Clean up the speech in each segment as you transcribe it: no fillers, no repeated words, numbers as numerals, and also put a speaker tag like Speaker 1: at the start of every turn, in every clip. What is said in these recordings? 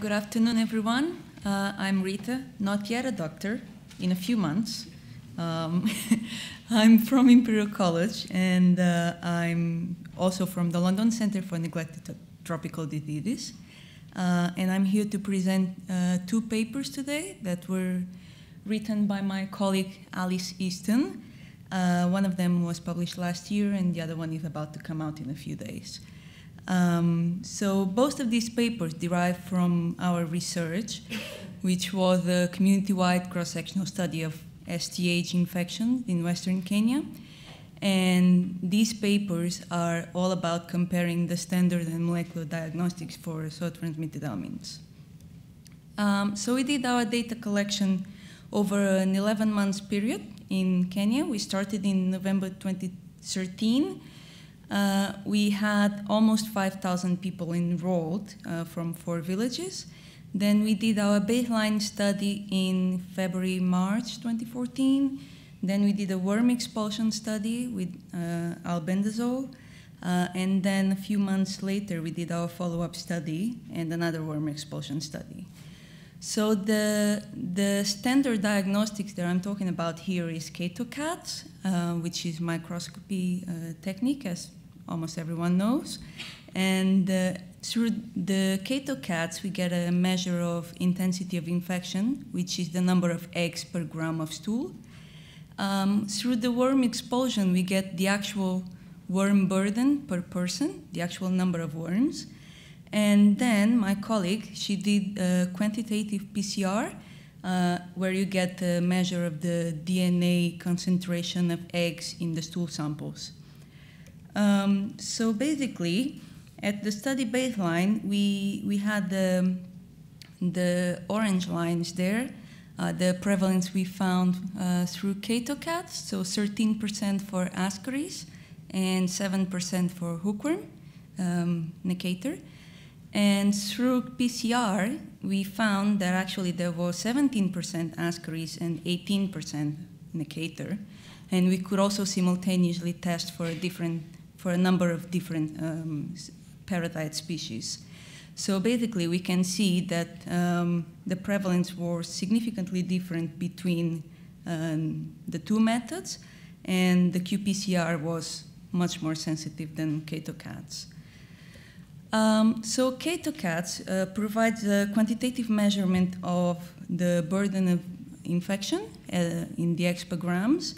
Speaker 1: Good afternoon, everyone. I'm Rita, not yet a doctor, in a few months. I'm from Imperial College, and I'm also from the London Centre for Neglected Tropical Diseases. And I'm here to present two papers today that were written by my colleague Alice Easton. One of them was published last year, and the other one is about to come out in a few days. So both of these papers derive from our research, which was a community-wide cross-sectional study of STH infections in Western Kenya. And these papers are all about comparing the standard and molecular diagnostics for soil-transmitted helminths. So we did our data collection over an 11-month period in Kenya. We started in November 2013. We had almost 5,000 people enrolled from 4 villages. Then we did our baseline study in February, March 2014. Then we did a worm expulsion study with albendazole. And then a few months later, we did our follow-up study and another worm expulsion study. So the standard diagnostics that I'm talking about here is CATO-CATS, which is microscopy technique, as almost everyone knows. And through the CATO-CATS, we get a measure of intensity of infection, which is the number of eggs per gram of stool. Through the worm expulsion, we get the actual worm burden per person, the actual number of worms. And then my colleague, she did a quantitative PCR, where you get a measure of the DNA concentration of eggs in the stool samples. So basically, at the study baseline, we had the orange lines there, the prevalence we found through CATO-CATS, so 13% for ascaris and 7% for hookworm, necator. And through PCR, we found that actually there was 17% ascaris and 18% necator. And we could also simultaneously test for a number of different parasite species. So basically, we can see that the prevalence was significantly different between the two methods, and the qPCR was much more sensitive than CATO-CATS. So CATO-CATS provides a quantitative measurement of the burden of infection in the eggs per grams,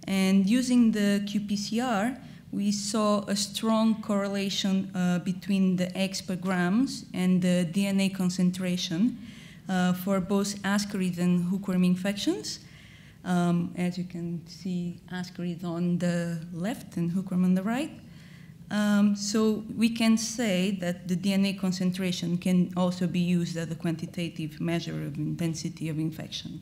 Speaker 1: and using the qPCR, we saw a strong correlation between the eggs per grams and the DNA concentration for both ascaris and hookworm infections. As you can see, ascaris on the left and hookworm on the right. So we can say that the DNA concentration can also be used as a quantitative measure of intensity of infection.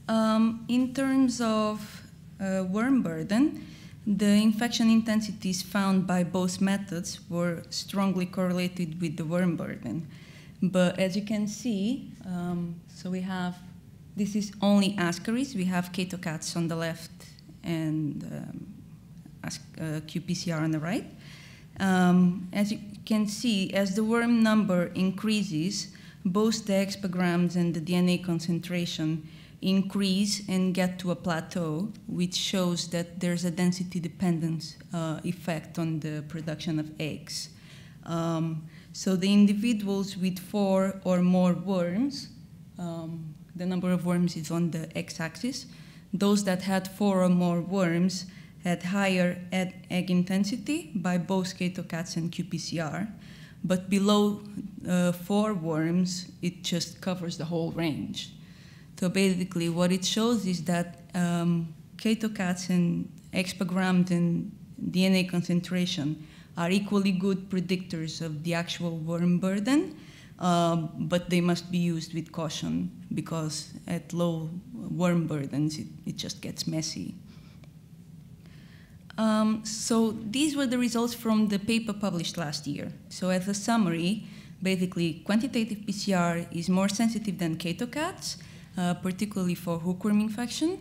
Speaker 1: In terms of worm burden, the infection intensities found by both methods were strongly correlated with the worm burden. But as you can see, so we have, this is only ascaris. We have CATO-CATS on the left and qPCR on the right. As you can see, as the worm number increases, both the eggs per grams and the DNA concentration increase and get to a plateau, which shows that there's a density dependence effect on the production of eggs. So the individuals with 4 or more worms, the number of worms is on the x-axis, those that had 4 or more worms had higher egg intensity by both CATO-CATS and qPCR, but below 4 worms, it just covers the whole range. So basically, what it shows is that CATO-CATS and eggs per gram and DNA concentration are equally good predictors of the actual worm burden, but they must be used with caution because at low worm burdens, it just gets messy. So these were the results from the paper published last year. So as a summary, basically, quantitative PCR is more sensitive than CATO-CATS, particularly for hookworm infection.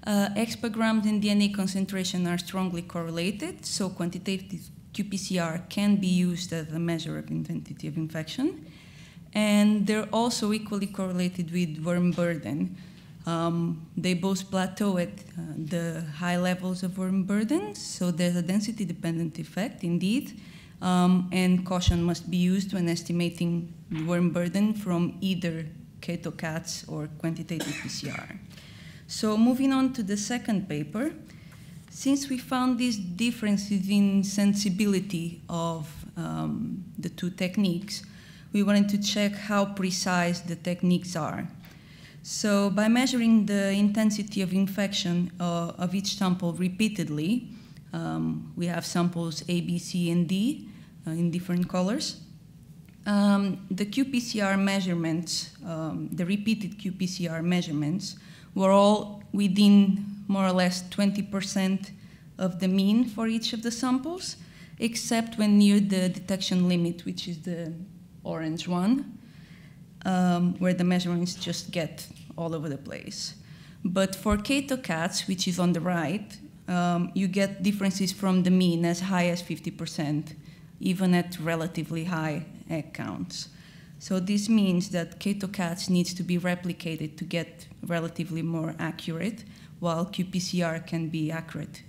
Speaker 1: Eggs per gram and DNA concentration are strongly correlated, so quantitative qPCR can be used as a measure of intensity of infection. and they're also equally correlated with worm burden. They both plateau at the high levels of worm burden, so there's a density-dependent effect indeed, and caution must be used when estimating worm burden from either KetoCats or quantitative PCR. So moving on to the second paper, since we found these differences in sensibility of the two techniques, we wanted to check how precise the techniques are. So by measuring the intensity of infection of each sample repeatedly, we have samples A, B, C, and D in different colors. The qPCR measurements, the repeated qPCR measurements, were all within more or less 20% of the mean for each of the samples, except when near the detection limit, which is the orange one, where the measurements just get all over the place. But for KetoCats, which is on the right, you get differences from the mean as high as 50%, even at relatively high egg counts. So this means that KetoCats needs to be replicated to get relatively more accurate, while qPCR can be accurate,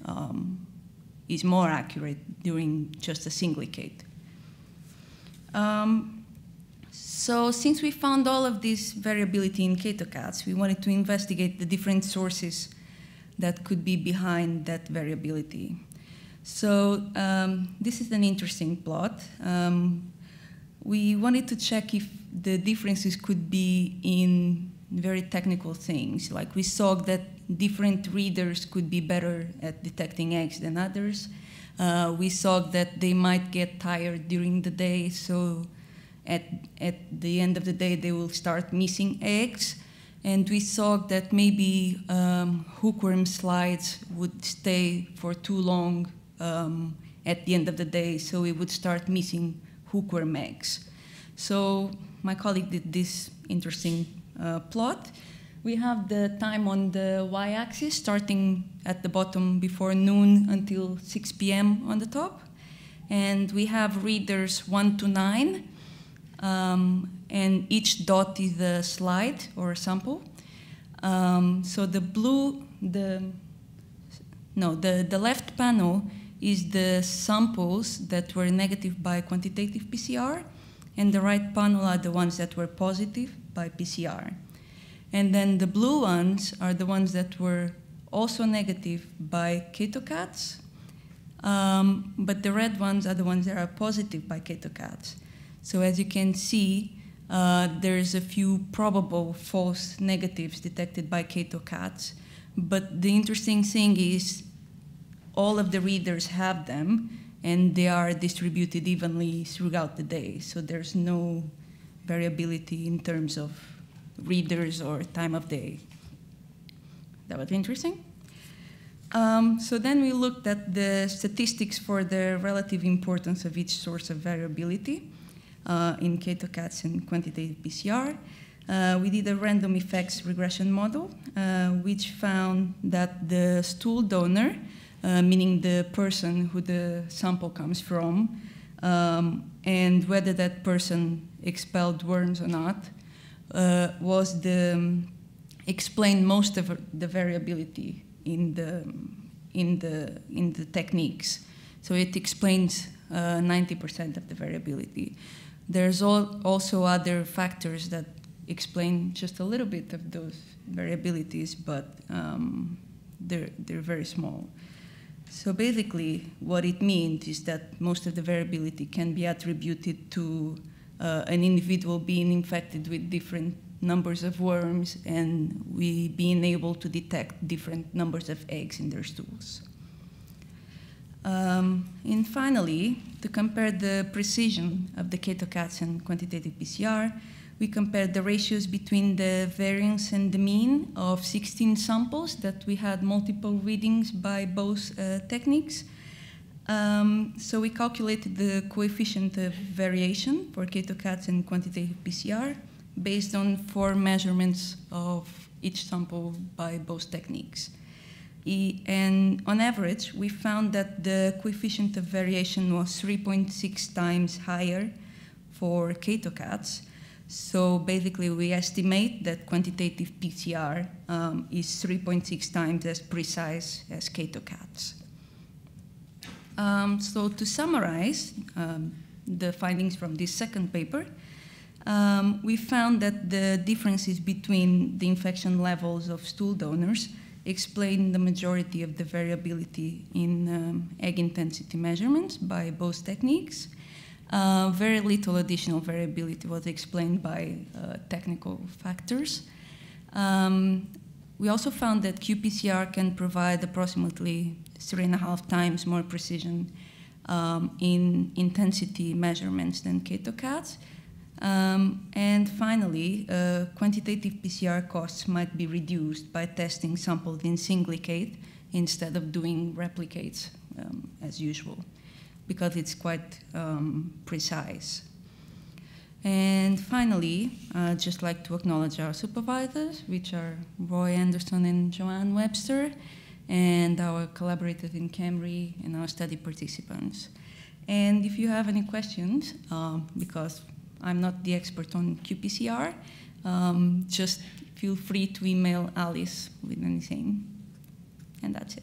Speaker 1: is more accurate during just a singlicate. So since we found all of this variability in KetoCats, we wanted to investigate the different sources that could be behind that variability. So this is an interesting plot. We wanted to check if the differences could be in very technical things. Like we saw that different readers could be better at detecting eggs than others. We saw that they might get tired during the day, so at the end of the day they will start missing eggs. And we saw that maybe hookworm slides would stay for too long at the end of the day, so we would start missing hookworm eggs. So my colleague did this interesting plot. We have the time on the y-axis, starting at the bottom before noon until 6 p.m. on the top. And we have readers 1 to 9, and each dot is a slide or a sample. So the blue, the left panel is the samples that were negative by quantitative PCR, and the right panel are the ones that were positive by PCR. And then the blue ones are the ones that were also negative by KetoCats, but the red ones are the ones that are positive by KetoCats. So as you can see, there's a few probable false negatives detected by KetoCats, but the interesting thing is all of the readers have them, and they are distributed evenly throughout the day. So there's no variability in terms of readers or time of day. That was interesting. So then we looked at the statistics for the relative importance of each source of variability in KetoCats and quantitative PCR. We did a random effects regression model, which found that the stool donor, meaning the person who the sample comes from, and whether that person expelled worms or not, explained most of the variability in the techniques. So it explains 90% of the variability. There's also other factors that explain just a little bit of those variabilities, but they're very small. So basically, what it means is that most of the variability can be attributed to an individual being infected with different numbers of worms, and we being able to detect different numbers of eggs in their stools. And finally, to compare the precision of the KetoCats and quantitative PCR, we compared the ratios between the variance and the mean of 16 samples that we had multiple readings by both techniques. So we calculated the coefficient of variation for KetoCats and quantitative PCR based on 4 measurements of each sample by both techniques. And on average, we found that the coefficient of variation was 3.6 times higher for KetoCats, So basically, we estimate that quantitative PCR is 3.6 times as precise as KetoCats. So to summarize the findings from this second paper, we found that the differences between the infection levels of stool donors explain the majority of the variability in egg intensity measurements by both techniques. Very little additional variability was explained by technical factors. We also found that qPCR can provide approximately 3.5 times more precision in intensity measurements than KetoCats. And finally, quantitative PCR costs might be reduced by testing samples in singlicate instead of doing replicates as usual, because it's quite precise. And finally, I'd just like to acknowledge our supervisors, which are Roy Anderson and Joanne Webster, and our collaborators in Cambridge and our study participants. And if you have any questions, because I'm not the expert on qPCR, just feel free to email Alice with anything. And that's it.